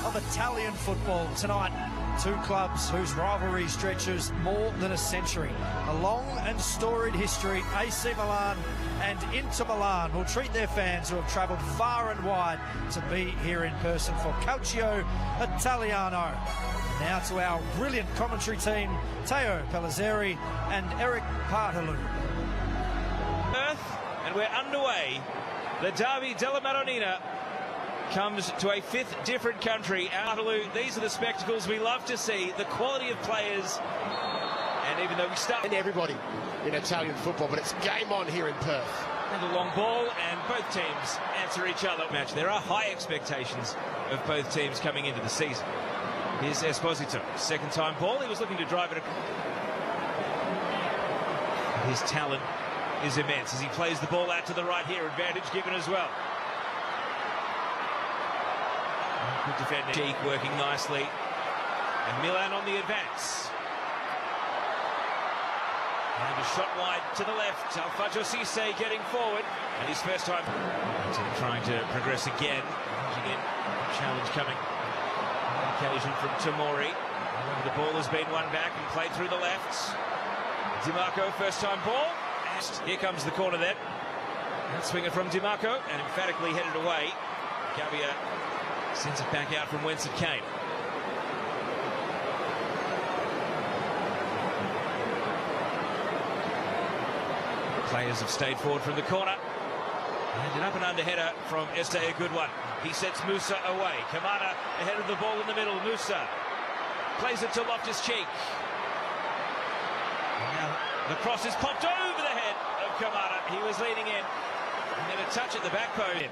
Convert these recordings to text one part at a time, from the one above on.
of Italian football tonight. Two clubs whose rivalry stretches more than a century. A long and storied history. AC Milan and Inter Milan will treat their fans who have travelled far and wide to be here in person for Calcio Italiano. Now to our brilliant commentary team, Teo Pellizzeri and Eric Partaloo. And we're underway. The Derby della Madonnina comes to a fifth different country. These are the spectacles we love to see, the quality of players. And even though we start... And everybody in Italian football, but it's game on here in Perth. And a long ball, and both teams answer each other. There are high expectations of both teams coming into the season. Here's Esposito, second time ball. He was looking to drive it. His talent is immense as he plays the ball out to the right here. Advantage given as well. Good defender. Cheek working nicely. And Milan on the advance. And a shot wide to the left. Alfredo Cisse getting forward. And his first time. Trying to progress again. Challenge coming. Occasion from Tomori. The ball has been won back and played through the left. DiMarco, first time ball. And here comes the corner then. And swing it from DiMarco and emphatically headed away. Gabbia sends it back out from whence it came. Players have stayed forward from the corner. And an up and under header from Este, a good one. He sets Musa away. Kamada ahead of the ball in the middle. Musa plays it to Loftus-Cheek. Now the cross is popped over the head of Kamada. He was leaning in. And then a touch at the back post.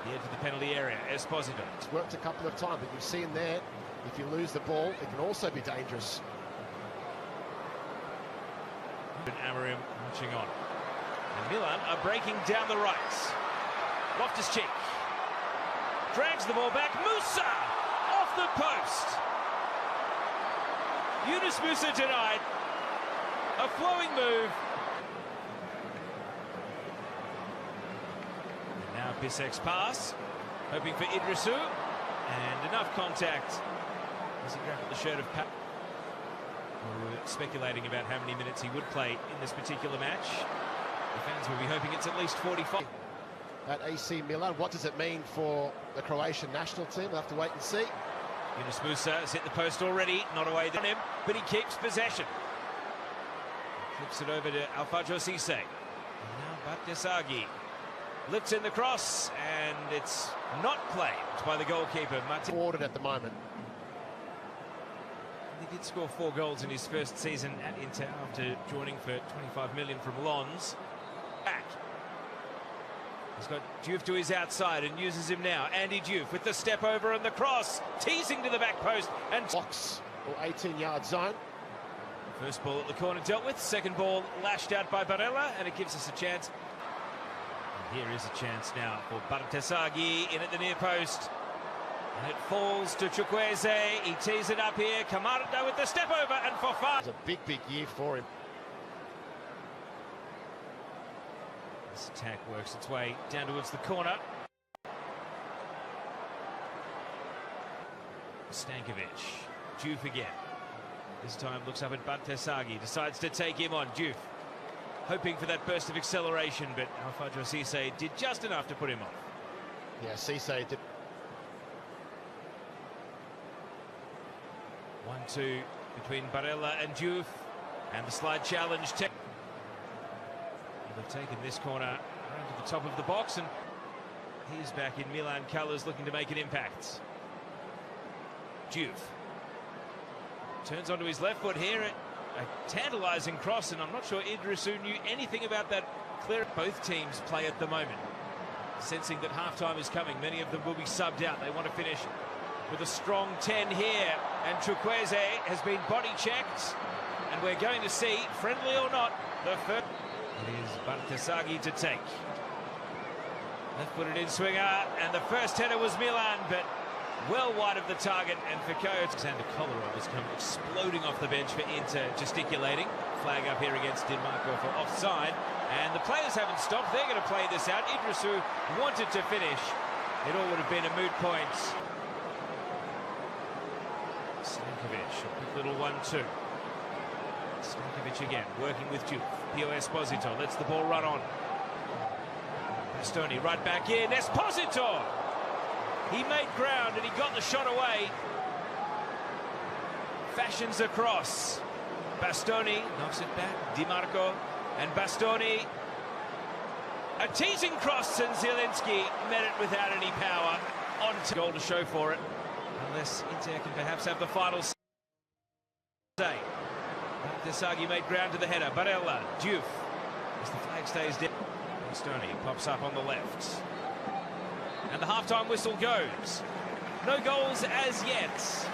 The edge of the penalty area. Esposito. It's worked a couple of times, but you've seen there, if you lose the ball, it can also be dangerous. Amarim marching on. And Milan are breaking down the right. Loftus-Cheek drags the ball back. Musa off the post. Yunus Musa denied. A flowing move. And now Bissek's pass, hoping for Idrissou, and enough contact as he grabbed at the shirt of Pat. We were speculating about how many minutes he would play in this particular match. The fans will be hoping it's at least 45. At AC Milan, what does it mean for the Croatian national team? We'll have to wait and see. Yunus Musa has hit the post already, not away on him, but he keeps possession. Flips it over to Alfredo Cisse. And now Battesaghi lifts in the cross, and it's not claimed by the goalkeeper. Ordered at the moment. He did score 4 goals in his first season at Inter after joining for 25 million from Lons. Back. He's got Diouf to his outside and uses him now. Andy Diouf with the step over and the cross, teasing to the back post and box or 18-yard zone. First ball at the corner dealt with. Second ball lashed out by Barella, and it gives us a chance. And here is a chance now for Battesaghi in at the near post. And it falls to Chukwueze. He tees it up here. Kamada with the step over and Fofana. It's a big year for him. This attack works its way down towards the corner. Stankovic. Diouf again. This time looks up at Battesaghi. Decides to take him on. Diouf hoping for that burst of acceleration, but Alfredo Cisse did just enough to put him off. Yeah, Cisse did. 1-2 between Barella and Diouf, and the slide challenge. They've taken this corner around to the top of the box, and he's back in Milan colours looking to make an impact. Diouf turns onto his left foot here. A tantalising cross, and I'm not sure Idrissou knew anything about that clear. Both teams play at the moment, sensing that half-time is coming. Many of them will be subbed out. They want to finish with a strong 10 here, and Chukwueze has been body checked, and we're going to see, friendly or not, the first. It is Battesaghi to take. Left-footed in swinger, and the first header was Milan, but well wide of the target, and for Alexander Kolarov has come exploding off the bench for Inter, gesticulating. Flag up here against Denmark for offside, and the players haven't stopped. They're going to play this out. Idrisu wanted to finish. It all would have been a moot point. Stankovic, a quick little 1-2. Stankovic again, working with Juve. Pio Esposito lets the ball run on. Bastoni right back in. Esposito! He made ground and he got the shot away. Fashions across. Bastoni knocks it back. Di Marco and Bastoni. A teasing cross, and Zielinski met it without any power. On goal to show for it. Unless Inter can perhaps have the final say. Desagi made ground to the header. Barella, Juve. As the flag stays down. Bastoni pops up on the left. And the half-time whistle goes. No goals as yet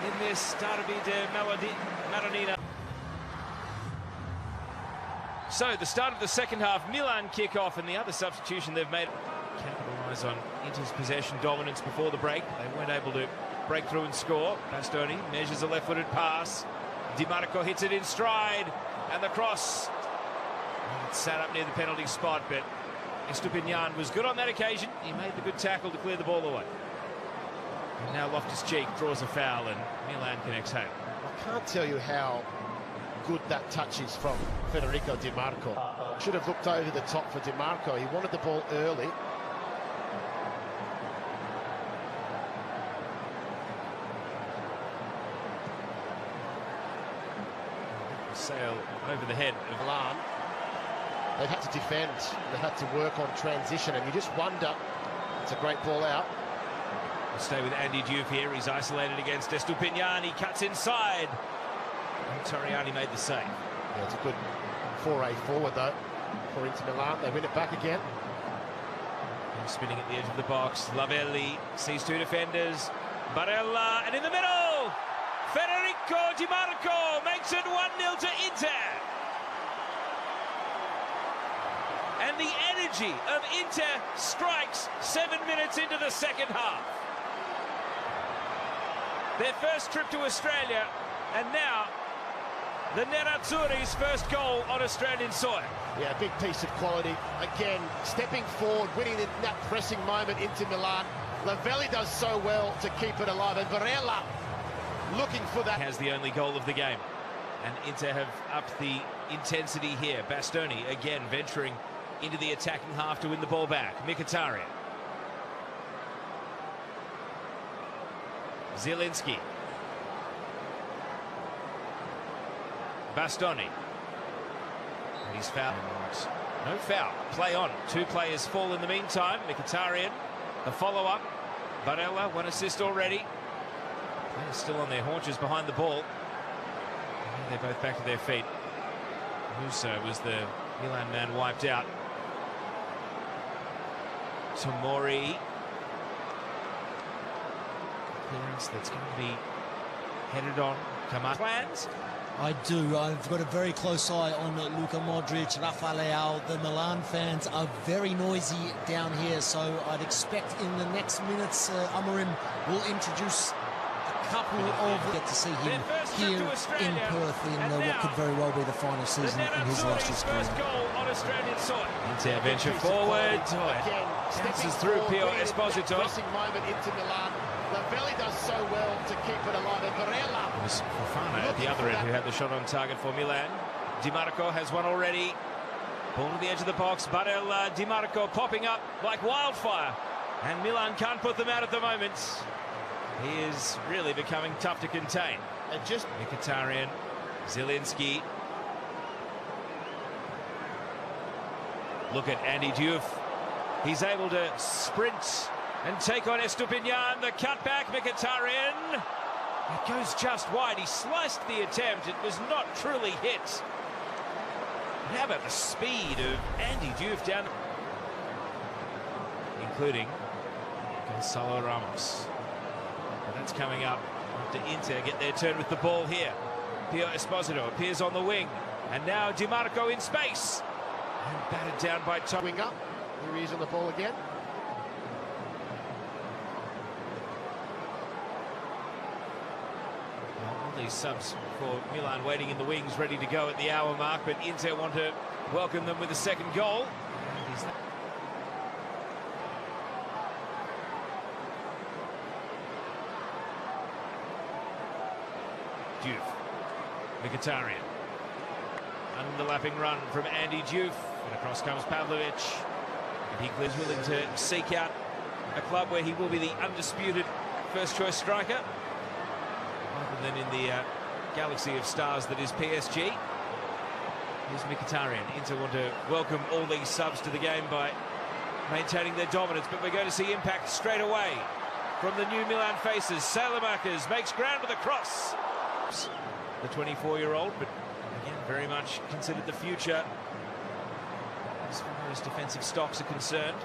in this Derby de Maradona. So the start of the second half, Milan kick off, and the other substitution they've made capitalise on Inter's possession dominance before the break. They weren't able to break through and score. Bastoni measures a left-footed pass. Di Marco hits it in stride, and the cross. It's sat up near the penalty spot, but Estupinian was good on that occasion. He made the good tackle to clear the ball away. And now Loftus-Cheek draws a foul, and Milan can exhale. I can't tell you how good that touch is from Federico Di Marco. Should have looked over the top for Di Marco. He wanted the ball early. Sail over the head of Milan. They've had to defend. They've had to work on transition, and you just wonder. It's a great ball out. We'll stay with Andy Diouf here. He's isolated against Estupinian. He cuts inside. And Torriani made the save. Yeah, it's a good foray forward, though, for Inter Milan. They win it back again. And spinning at the edge of the box. Lavelli sees two defenders. Barella, and in the middle, Federico Di Marco makes it 1-0 to Inter. And the energy of Inter strikes 7 minutes into the second half. Their first trip to Australia, and now the Nerazzurri's first goal on Australian soil. Yeah, big piece of quality. Again, stepping forward, winning in that pressing moment into Milan. Lavelli does so well to keep it alive, and Barella looking for that. Has the only goal of the game, and Inter have upped the intensity here. Bastoni again venturing into the attacking half to win the ball back. Mkhitaryan. Zielinski. Bastoni. And he's fouled. No foul. Play on. Two players fall in the meantime. Mkhitaryan, the follow-up. Barella, one assist already. Players still on their haunches behind the ball. And they're both back to their feet. Musa was the Milan man wiped out. Tomori. Clearance that's going to be headed on. Come on. Plans? I do. I've got a very close eye on Luka Modric, Rafa Leao. The Milan fans are very noisy down here, so I'd expect in the next minutes Amorim will introduce a couple of... Get to see him here in Perth in what could very well be the final season in his illustrious career. First goal on Australian soil. Inter venture forward. Bounces through Pio Esposito. Pressing moment into Milan. Lavelli does so well to keep it alive, and Barella. It was Fofana at the other end who had the shot on target for Milan. Di Marco has one already. Ball to the edge of the box. Barella, Di Marco popping up like wildfire. And Milan can't put them out at the moment. He is really becoming tough to contain. And just Mkhitaryan, Zielinski. Look at Andy Diouf. He's able to sprint and take on Estupinian. The cutback, Mkhitaryan. It goes just wide. He sliced the attempt. It was not truly hit. How about the speed of Andy Diouf down, including Gonzalo Ramos. But that's coming up after Inter get their turn with the ball here. Pio Esposito appears on the wing, and now Di Marco in space and battered down by Tom. wing up. Here he is on the ball again. These subs for Milan waiting in the wings, ready to go at the hour mark, but Inter want to welcome them with a second goal. Diouf, Mkhitaryan, underlapping run from Andy Diouf, and across comes Pavlovic, and he is willing to seek out a club where he will be the undisputed first-choice striker, rather than in the galaxy of stars that is PSG. Here's Mkhitaryan. Inter want to welcome all these subs to the game by maintaining their dominance, but we're going to see impact straight away from the new Milan faces. Salamakers makes ground with a cross. The 24-year-old, but again, very much considered the future as far as defensive stocks are concerned.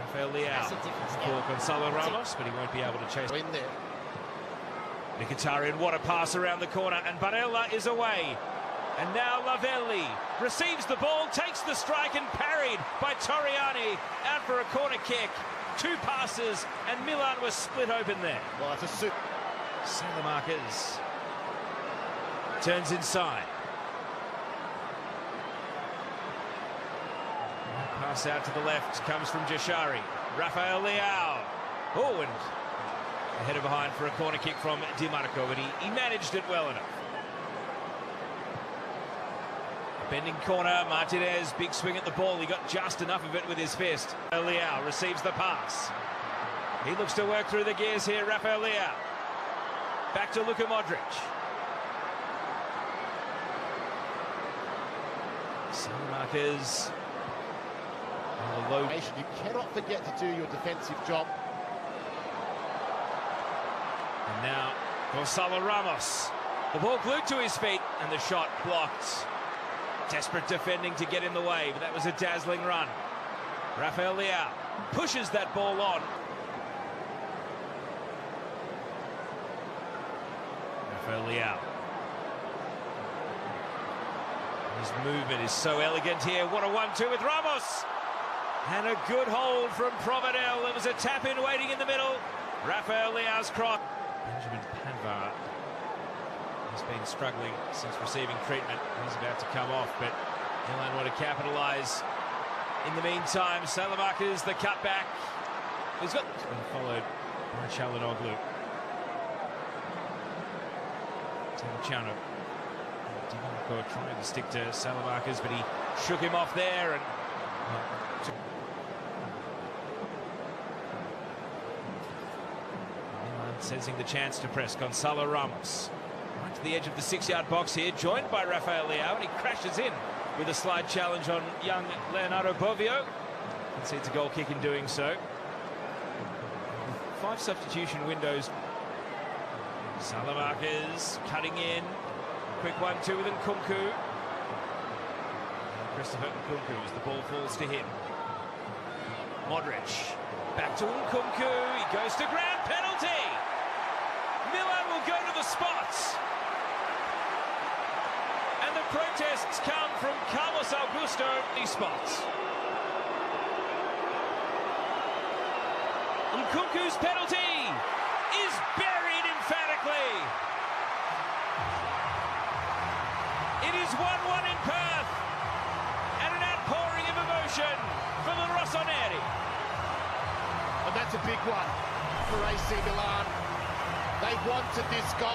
Rafael Leao for Gonzalo Ramos, but he won't be able to chase in there. Mkhitaryan, what a pass around the corner, and Barella is away. And now Lavelli receives the ball, takes the strike, and parried by Torriani out for a corner kick. Two passes, and Milan was split open there. Well, that's a super. Salamakers turns inside. Pass out to the left comes from Jashari. Rafael Leao. Oh, and a header behind for a corner kick from Di Marco, but he managed it well enough. Bending corner, Martinez, big swing at the ball. He got just enough of it with his fist. Leao receives the pass. He looks to work through the gears here, Rafael Leao. Back to Luka Modric. Salamakers. You cannot forget to do your defensive job. And now Gonzalo Ramos. The ball glued to his feet and the shot blocked. Desperate defending to get in the way, but that was a dazzling run. Rafael Leao pushes that ball on. Rafael Leao. His movement is so elegant here. What a 1-2 with Ramos. And a good hold from Provedel. There was a tap-in waiting in the middle. Rafael Leao's cross. Benjamin Pavard has been struggling since receiving treatment. He's about to come off, but Milan want to capitalise. In the meantime, Salamakers, the cutback. He's been followed by Çalhanoğlu. Temechano. Di Marco trying to stick to Salamakers, but he shook him off there. And Milan sensing the chance to press. Gonzalo Ramos right to the edge of the 6-yard box here, joined by Rafael Leao, and he crashes in with a slide challenge on young Leonardo Bovio. Concedes a goal kick in doing so. 5 substitution windows. Salamakers cutting in. Quick 1-2 with Nkunku. Christopher Nkunku as the ball falls to him. Modric. Back to Nkunku. He goes to ground. Penalty! Milan will go to the spots. And the protests come from Carlos Augusto. These spots. Nkunku's penalty is buried emphatically. It is 1-1 in Perth, and an outpouring of emotion for the Rossoneri. And that's a big one for AC Milan. They wanted this goal.